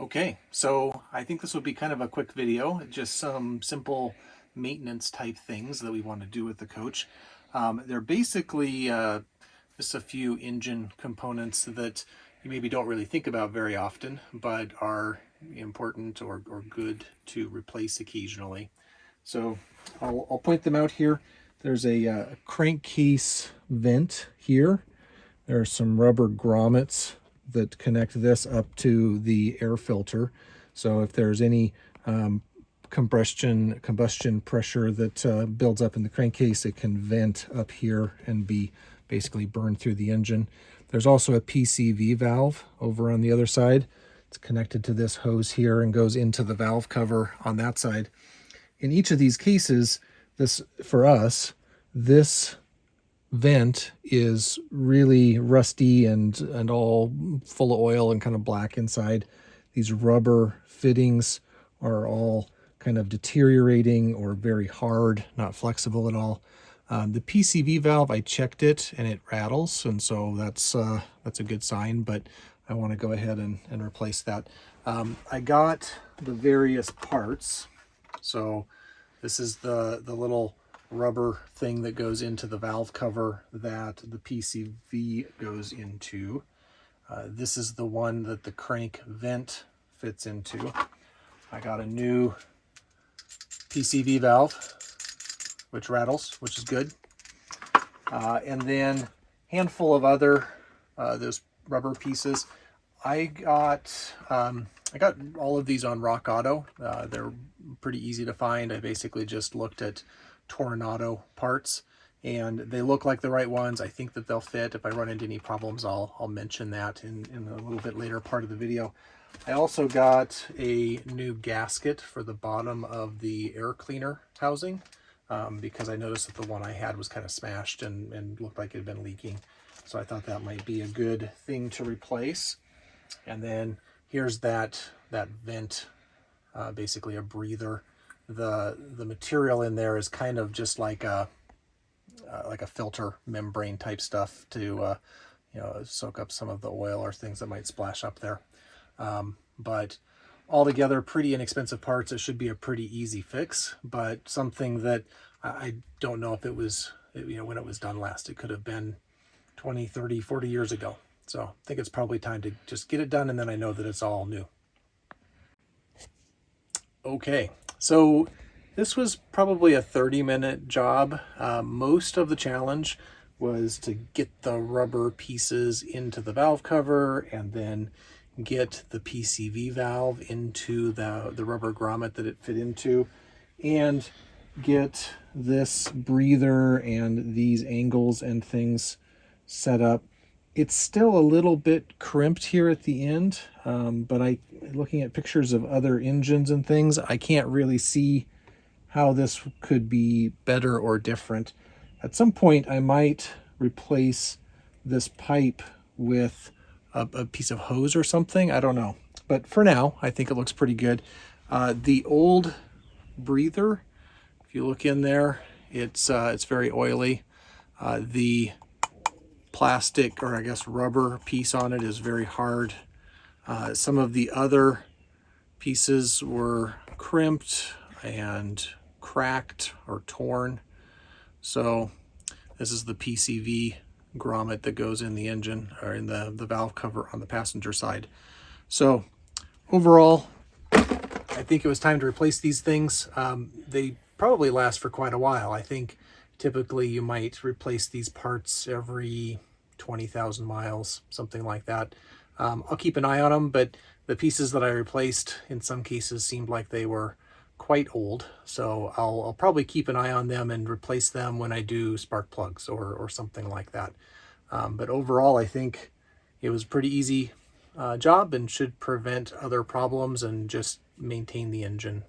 Okay, so I think this would be kind of a quick video, just some simple maintenance type things that we want to do with the coach. They're basically just a few engine components that you maybe don't really think about very often, but are important or good to replace occasionally. So I'll point them out here. There's a crankcase vent here. There are some rubber grommets that connect this up to the air filter. So if there's any combustion pressure that builds up in the crankcase, it can vent up here and be basically burned through the engine. There's also a PCV valve over on the other side. It's connected to this hose here and goes into the valve cover on that side. In each of these cases, for us, this vent is really rusty and all full of oil and kind of black inside. These rubber fittings are all kind of deteriorating or very hard, not flexible at all. The PCV valve, I checked it and it rattles, and so that's a good sign, but I want to go ahead and replace that. I got the various parts. So this is the little rubber thing that goes into the valve cover that the PCV goes into. This is the one that the crank vent fits into. I got a new PCV valve, which rattles, which is good. And then handful of other those rubber pieces. I got all of these on Rock Auto. They're pretty easy to find. I basically just looked at Tornado parts and they look like the right ones. I think that they'll fit. If I run into any problems, I'll mention that in a little bit later part of the video. I also got a new gasket for the bottom of the air cleaner housing because I noticed that the one I had was kind of smashed and looked like it had been leaking. So I thought that might be a good thing to replace. And then here's that vent, basically a breather. The material in there is kind of just like a filter membrane type stuff to soak up some of the oil or things that might splash up there. But altogether, pretty inexpensive parts. It should be a pretty easy fix, but something that I don't know if it was, when it was done last. It could have been 20, 30, 40 years ago. So I think it's probably time to just get it done, and then I know that it's all new. Okay, so this was probably a 30-minute job. Most of the challenge was to get the rubber pieces into the valve cover and then get the PCV valve into the rubber grommet that it fit into, and get this breather and these angles and things set up. It's still a little bit crimped here at the end, but looking at pictures of other engines and things, I can't really see how this could be better or different. At some point, I might replace this pipe with a piece of hose or something. I don't know. But for now, I think it looks pretty good. The old breather, if you look in there, it's very oily. The plastic, or I guess rubber piece on it is very hard. Some of the other pieces were crimped and cracked or torn. So this is the PCV grommet that goes in the engine, or in the valve cover on the passenger side. So overall, I think it was time to replace these things. They probably last for quite a while. I think typically you might replace these parts every 20,000 miles, something like that. I'll keep an eye on them, but the pieces that I replaced in some cases seemed like they were quite old. So I'll probably keep an eye on them and replace them when I do spark plugs or something like that. But overall, I think it was a pretty easy job and should prevent other problems and just maintain the engine